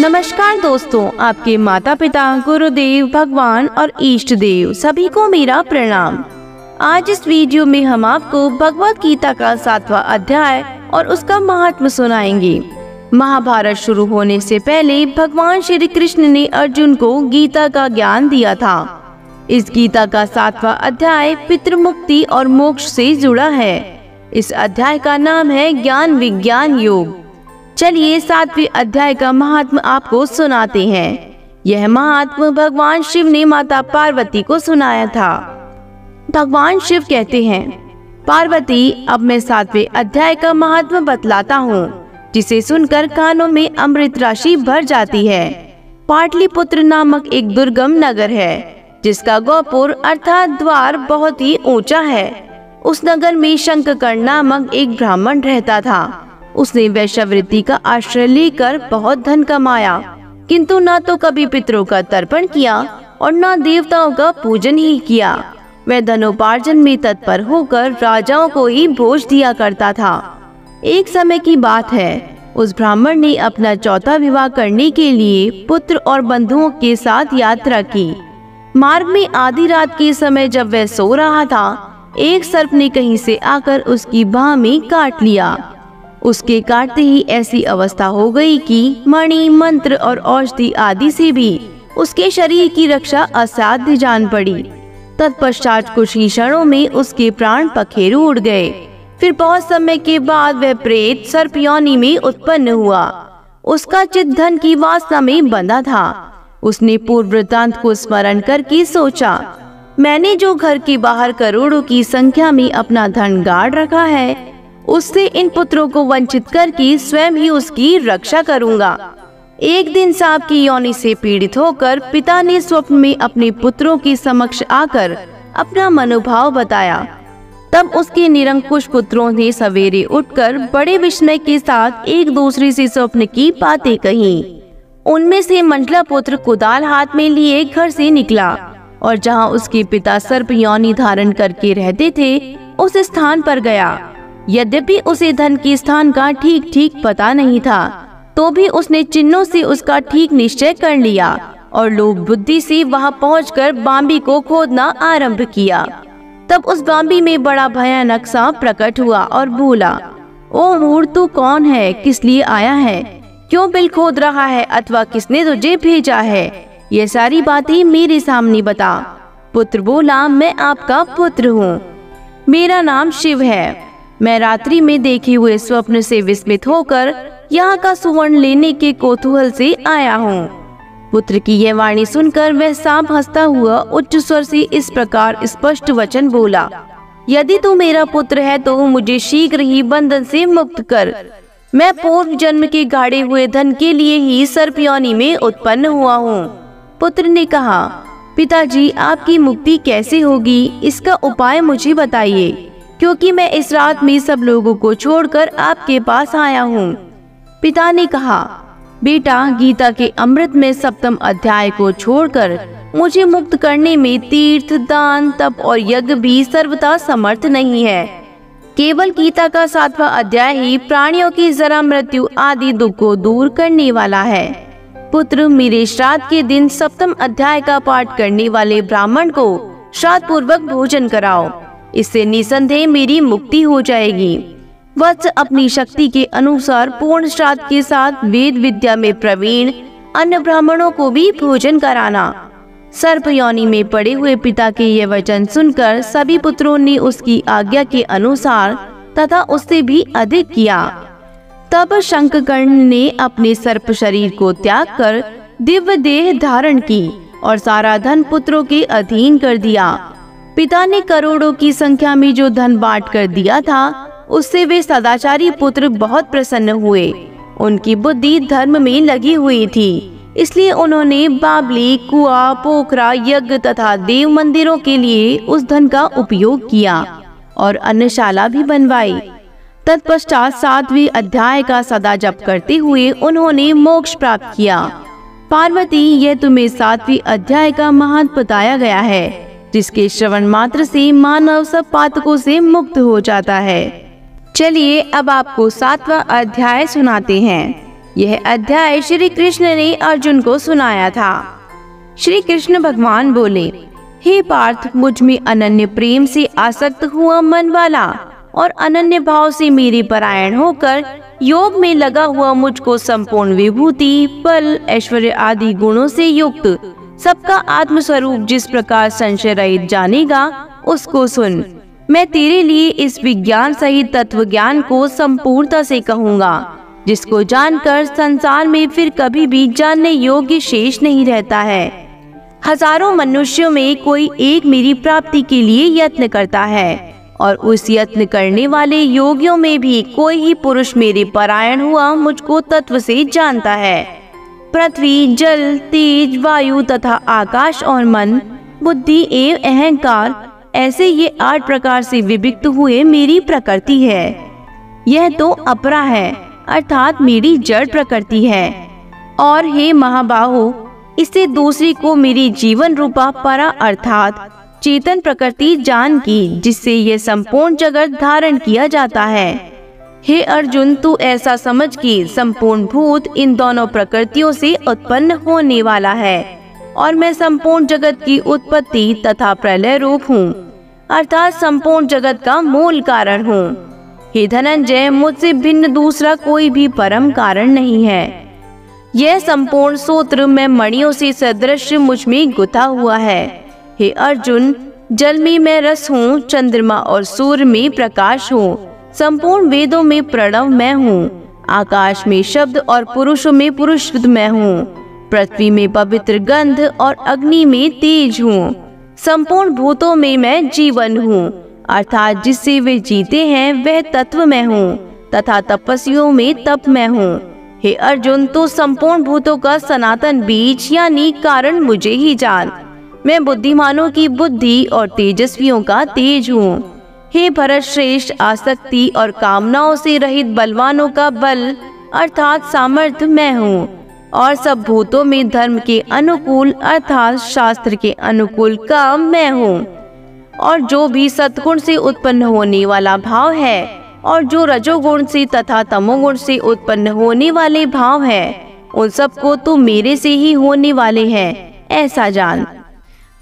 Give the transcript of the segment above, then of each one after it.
नमस्कार दोस्तों, आपके माता पिता, गुरुदेव, भगवान और इष्ट देव सभी को मेरा प्रणाम। आज इस वीडियो में हम आपको भगवत गीता का 7वां अध्याय और उसका महात्म्य सुनाएंगे। महाभारत शुरू होने से पहले भगवान श्री कृष्ण ने अर्जुन को गीता का ज्ञान दिया था। इस गीता का 7वां अध्याय पितृमुक्ति और मोक्ष से जुड़ा है। इस अध्याय का नाम है ज्ञान विज्ञान योग। चलिए 7वें अध्याय का महात्म्य आपको सुनाते हैं। यह महात्म्य भगवान शिव ने माता पार्वती को सुनाया था। भगवान शिव कहते हैं, पार्वती अब मैं 7वें अध्याय का महात्म्य बतलाता हूँ, जिसे सुनकर कानों में अमृत राशि भर जाती है। पाटलिपुत्र नामक एक दुर्गम नगर है, जिसका गोपुर अर्थात द्वार बहुत ही ऊंचा है। उस नगर में शंखकर्ण नामक एक ब्राह्मण रहता था। उसने वैश्यवृत्ति का आश्रय लेकर बहुत धन कमाया, किंतु न तो कभी पितरों का तर्पण किया और न देवताओं का पूजन ही किया। वह धनोपार्जन में तत्पर होकर राजाओं को ही भोज दिया करता था। एक समय की बात है, उस ब्राह्मण ने अपना चौथा विवाह करने के लिए पुत्र और बंधुओं के साथ यात्रा की। मार्ग में आधी रात के समय जब वह सो रहा था, एक सर्प ने कहीं से आकर उसकी बाह में काट लिया। उसके काटते ही ऐसी अवस्था हो गई कि मणि, मंत्र और औषधि आदि से भी उसके शरीर की रक्षा असाध्य जान पड़ी। तत्पश्चात कुछ ही क्षणों में उसके प्राण पखेरु उड़ गए। फिर बहुत समय के बाद वह प्रेत सर्प योनि में उत्पन्न हुआ। उसका चित्त धन की वासना में बंधा था। उसने पूर्व वृत्तांत को स्मरण करके सोचा, मैंने जो घर के बाहर करोड़ों की संख्या में अपना धन गाड़ रखा है, उससे इन पुत्रों को वंचित करके स्वयं ही उसकी रक्षा करूंगा। एक दिन सांप की योनि से पीड़ित होकर पिता ने स्वप्न में अपने पुत्रों के समक्ष आकर अपना मनोभाव बताया। तब उसके निरंकुश पुत्रों ने सवेरे उठकर बड़े विस्मय के साथ एक दूसरे से स्वप्न की बातें कही। उनमें से मंडला पुत्र कुदाल हाथ में लिए घर से निकला और जहाँ उसके पिता सर्प योनि धारण करके रहते थे, उस स्थान पर गया। यद्यपि उसे धन के स्थान का ठीक ठीक पता नहीं था, तो भी उसने चिन्हों से उसका ठीक निश्चय कर लिया और लोभ बुद्धि से वहां पहुंचकर बांबी को खोदना आरंभ किया। तब उस बांबी में बड़ा भयानक सांप प्रकट हुआ और बोला, ओ मूढ़, तू कौन है? किस लिए आया है? क्यों बिल खोद रहा है? अथवा किसने तुझे भेजा है? ये सारी बातें मेरे सामने बता। पुत्र बोला, मैं आपका पुत्र हूँ। मेरा नाम शिव है। मैं रात्रि में देखे हुए स्वप्न से विस्मित होकर यहाँ का सुवर्ण लेने के कौतूहल से आया हूँ। पुत्र की यह वाणी सुनकर वह सांप हंसता हुआ उच्च स्वर से इस प्रकार स्पष्ट वचन बोला, यदि तू मेरा पुत्र है तो मुझे शीघ्र ही बंधन से मुक्त कर। मैं पूर्व जन्म के गाड़े हुए धन के लिए ही सर्प योनि में उत्पन्न हुआ हूँ। पुत्र ने कहा, पिताजी, आपकी मुक्ति कैसे होगी? इसका उपाय मुझे बताइए, क्योंकि मैं इस रात में सब लोगों को छोड़कर आपके पास आया हूँ। पिता ने कहा, बेटा, गीता के अमृत में 7वें अध्याय को छोड़कर मुझे मुक्त करने में तीर्थ, दान, तप और यज्ञ भी सर्वथा समर्थ नहीं है। केवल गीता का 7वां अध्याय ही प्राणियों की जरा मृत्यु आदि दुख को दूर करने वाला है। पुत्र, मेरे श्राद्ध के दिन 7वें अध्याय का पाठ करने वाले ब्राह्मण को श्राद्ध पूर्वक भोजन कराओ। इससे निसंदेह मेरी मुक्ति हो जाएगी। वत्स, अपनी शक्ति के अनुसार पूर्ण श्राद्ध के साथ वेद विद्या में प्रवीण अन्य ब्राह्मणों को भी भोजन कराना। सर्प योनि में पड़े हुए पिता के ये वचन सुनकर सभी पुत्रों ने उसकी आज्ञा के अनुसार तथा उससे भी अधिक किया। तब शंखकर्ण ने अपने सर्प शरीर को त्याग कर दिव्य देह धारण की और सारा धन पुत्रों के अधीन कर दिया। पिता ने करोड़ों की संख्या में जो धन बांट कर दिया था, उससे वे सदाचारी पुत्र बहुत प्रसन्न हुए। उनकी बुद्धि धर्म में लगी हुई थी, इसलिए उन्होंने बावली, कुआं, पोखरा, यज्ञ तथा देव मंदिरों के लिए उस धन का उपयोग किया और अन्नशाला भी बनवाई। तत्पश्चात 7वें अध्याय का सदा जप करते हुए उन्होंने मोक्ष प्राप्त किया। पार्वती, यह तुम्हें 7वें अध्याय का महात्म्य बताया गया है, जिसके श्रवण मात्र से मानव सब पातकों से मुक्त हो जाता है। चलिए अब आपको 7वां अध्याय सुनाते हैं। यह अध्याय श्री कृष्ण ने अर्जुन को सुनाया था। श्री कृष्ण भगवान बोले, हे पार्थ, मुझ में अनन्य प्रेम से आसक्त हुआ मन वाला और अनन्य भाव से मेरे परायण होकर योग में लगा हुआ मुझको संपूर्ण विभूति, बल, ऐश्वर्य आदि गुणों से युक्त सबका आत्मस्वरूप जिस प्रकार संशय रहित जानेगा, उसको सुन। मैं तेरे लिए इस विज्ञान सहित तत्व ज्ञान को संपूर्णता से कहूँगा, जिसको जानकर संसार में फिर कभी भी जानने योग्य शेष नहीं रहता है। हजारों मनुष्यों में कोई एक मेरी प्राप्ति के लिए यत्न करता है, और उस यत्न करने वाले योगियों में भी कोई ही पुरुष मेरे परायण हुआ मुझको तत्व से जानता है। पृथ्वी, जल, तेज, वायु तथा आकाश और मन, बुद्धि एवं अहंकार, ऐसे ये 8 प्रकार से विभक्त हुए मेरी प्रकृति है। यह तो अपरा है, अर्थात मेरी जड़ प्रकृति है। और हे महाबाहो, इससे दूसरी को मेरी जीवन रूपा परा अर्थात चेतन प्रकृति जान की, जिससे ये संपूर्ण जगत धारण किया जाता है। हे अर्जुन, तू ऐसा समझ कि संपूर्ण भूत इन दोनों प्रकृतियों से उत्पन्न होने वाला है, और मैं संपूर्ण जगत की उत्पत्ति तथा प्रलय रूप हूँ, अर्थात संपूर्ण जगत का मूल कारण हूँ। हे धनंजय, मुझसे भिन्न दूसरा कोई भी परम कारण नहीं है। यह संपूर्ण सूत्र मैं मणियों से सदृश मुझ में गुथा हुआ है। हे अर्जुन, जल में मैं रस हूँ, चंद्रमा और सूर्य में प्रकाश हूँ, संपूर्ण वेदों में प्रणव मैं हूँ, आकाश में शब्द और पुरुषों में पुरुष मैं हूँ, पृथ्वी में पवित्र गंध और अग्नि में तेज हूँ, संपूर्ण भूतों में मैं जीवन हूँ, अर्थात जिससे वे जीते हैं वह तत्व मैं हूँ, तथा तपस्वियों में तप मैं हूँ। हे अर्जुन, तो संपूर्ण भूतों का सनातन बीज यानी कारण मुझे ही जान। मैं बुद्धिमानों की बुद्धि और तेजस्वियों का तेज हूँ। हे भरत श्रेष्ठ, आसक्ति और कामनाओं से रहित बलवानों का बल अर्थात सामर्थ्य मैं हूँ, और सब भूतों में धर्म के अनुकूल अर्थात शास्त्र के अनुकूल काम मैं हूँ। और जो भी सत्गुण से उत्पन्न होने वाला भाव है, और जो रजोगुण से तथा तमोगुण से उत्पन्न होने वाले भाव है, उन सबको तो मेरे से ही होने वाले हैं, ऐसा जान।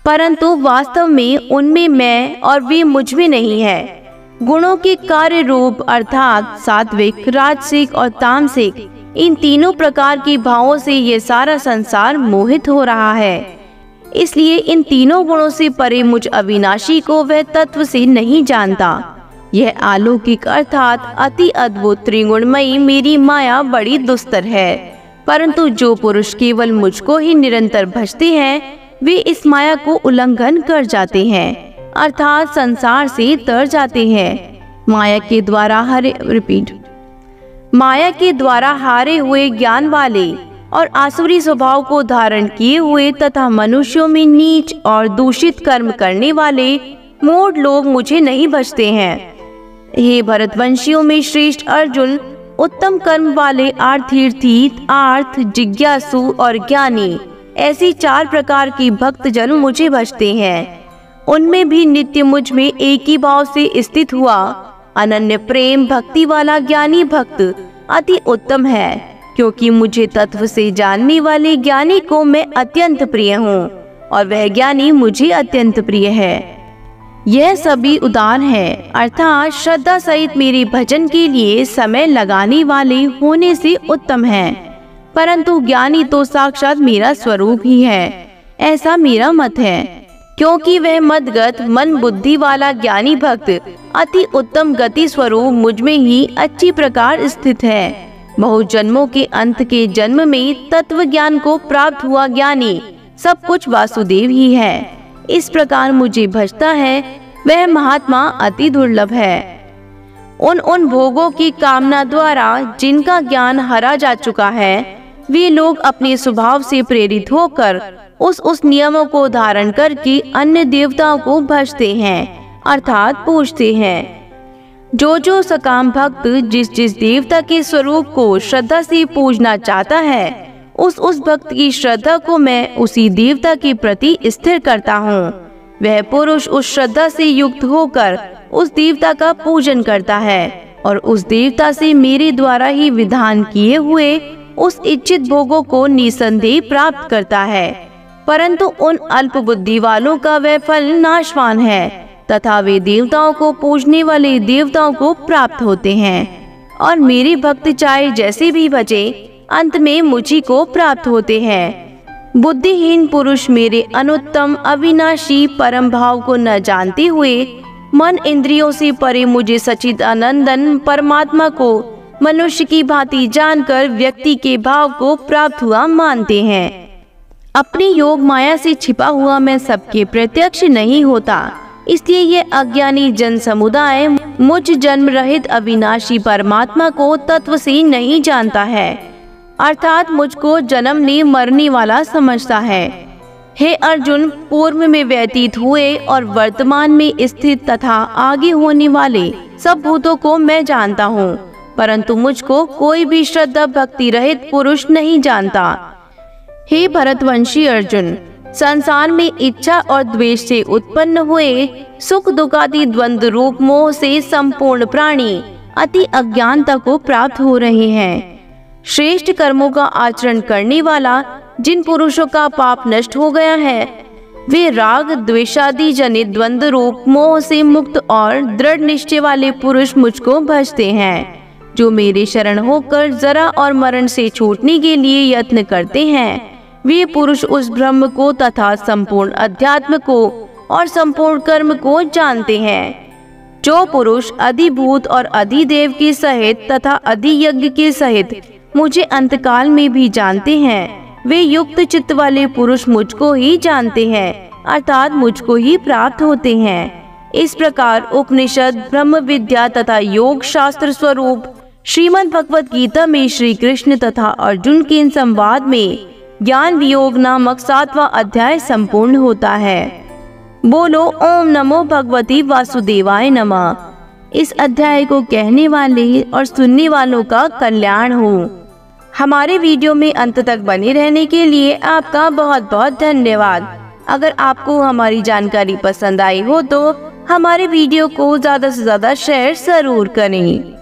परंतु वास्तव में उनमें मैं और वे मुझ में नहीं है। गुणों के कार्य रूप अर्थात सात्विक, राजसिक और तामसिक, इन तीनों प्रकार के भावों से ये सारा संसार मोहित हो रहा है। इसलिए इन तीनों गुणों से परे मुझ अविनाशी को वह तत्व से नहीं जानता। यह अलौकिक अर्थात अति अद्भुत त्रिगुणमयी मेरी माया बड़ी दुस्तर है, परंतु जो पुरुष केवल मुझको ही निरंतर भजते हैं, वे इस माया को उल्लंघन कर जाते हैं, अर्थात संसार से तर जाते हैं। माया के द्वारा हारे हुए ज्ञान वाले और आसुरी स्वभाव को धारण किए हुए तथा मनुष्यों में नीच और दूषित कर्म करने वाले मूढ़ लोग मुझे नहीं भजते हैं। हे भरतवंशियों में श्रेष्ठ अर्जुन, उत्तम कर्म वाले आर्थिर्थी, आर्थ, जिज्ञासु और ज्ञानी, ऐसी 4 प्रकार की भक्त जन मुझे भजते हैं। उनमें भी नित्य मुझ में एक ही भाव से स्थित हुआ अनन्य प्रेम भक्ति वाला ज्ञानी भक्त अति उत्तम है, क्योंकि मुझे तत्व से जानने वाले ज्ञानी को मैं अत्यंत प्रिय हूँ, और वह ज्ञानी मुझे अत्यंत प्रिय है। यह सभी उदार है, अर्थात श्रद्धा सहित मेरे भजन के लिए समय लगाने वाले होने से उत्तम है। परंतु ज्ञानी तो साक्षात मेरा स्वरूप ही है, ऐसा मेरा मत है, क्योंकि वह मदगत मन बुद्धि वाला ज्ञानी भक्त अति उत्तम गति स्वरूप मुझ में ही अच्छी प्रकार स्थित है। बहुत जन्मों के अंत के जन्म में तत्व ज्ञान को प्राप्त हुआ ज्ञानी सब कुछ वासुदेव ही है। इस प्रकार मुझे भजता है वह महात्मा अति दुर्लभ है। उन भोगों की कामना द्वारा जिनका ज्ञान हरा जा चुका है, वे लोग अपने स्वभाव से प्रेरित होकर उस नियमों को धारण करके अन्य देवताओं को भजते हैं, अर्थात पूजते हैं। जो सकाम भक्त जिस देवता के स्वरूप को श्रद्धा से पूजना चाहता है, उस भक्त की श्रद्धा को मैं उसी देवता के प्रति स्थिर करता हूँ। वह पुरुष उस श्रद्धा से युक्त होकर उस देवता का पूजन करता है, और उस देवता से मेरे द्वारा ही विधान किए हुए उस इच्छित भोगों को निसंदेह प्राप्त करता है, परंतु उन अल्प बुद्धि वालों का वह फल नाशवान है तथा वे देवताओं को पूजने वाले देवताओं को प्राप्त होते हैं। और मेरे भक्त चाहे जैसे भी बचे, अंत में मुझी को प्राप्त होते हैं। बुद्धिहीन पुरुष मेरे अनुत्तम अविनाशी परम भाव को न जानते हुए मन इंद्रियों से परे मुझे सच्चिदानंदन परमात्मा को मनुष्य की भांति जानकर व्यक्ति के भाव को प्राप्त हुआ मानते हैं। अपनी योग माया से छिपा हुआ मैं सबके प्रत्यक्ष नहीं होता, इसलिए ये अज्ञानी जन समुदाय मुझ जन्म रहित अविनाशी परमात्मा को तत्व से नहीं जानता है, अर्थात मुझको जन्मने मरने वाला समझता है। हे अर्जुन, पूर्व में व्यतीत हुए और वर्तमान में स्थित तथा आगे होने वाले सब भूतों को मैं जानता हूँ, परंतु मुझको कोई भी श्रद्धा भक्ति रहित पुरुष नहीं जानता। हे भरतवंशी अर्जुन, संसार में इच्छा और द्वेष से उत्पन्न हुए सुख दुख आदि द्वंद्व रूप मोह से संपूर्ण प्राणी अति अज्ञानता को प्राप्त हो रहे हैं। श्रेष्ठ कर्मों का आचरण करने वाला जिन पुरुषों का पाप नष्ट हो गया है, वे राग द्वेषादि जनित द्वंद्व रूप मोह से मुक्त और दृढ़ निश्चय वाले पुरुष मुझको भजते हैं। जो मेरे शरण होकर जरा और मरण से छूटने के लिए यत्न करते हैं, वे पुरुष उस ब्रह्म को तथा संपूर्ण अध्यात्म को और संपूर्ण कर्म को जानते हैं। जो पुरुष अधिभूत और अधिदेव के सहित तथा अधियज्ञ के सहित मुझे अंतकाल में भी जानते हैं, वे युक्त चित्त वाले पुरुष मुझको ही जानते हैं, अर्थात मुझको ही प्राप्त होते हैं। इस प्रकार उपनिषद, ब्रह्म विद्या तथा योग शास्त्र स्वरूप श्रीमद् भगवत गीता में श्री कृष्ण तथा अर्जुन के संवाद में ज्ञान वियोग नामक 7वां अध्याय संपूर्ण होता है। बोलो ओम नमो भगवती वासुदेवाय नमः। इस अध्याय को कहने वाले और सुनने वालों का कल्याण हो। हमारे वीडियो में अंत तक बने रहने के लिए आपका बहुत बहुत धन्यवाद। अगर आपको हमारी जानकारी पसंद आई हो तो हमारे वीडियो को ज़्यादा से ज़्यादा शेयर जरूर करें।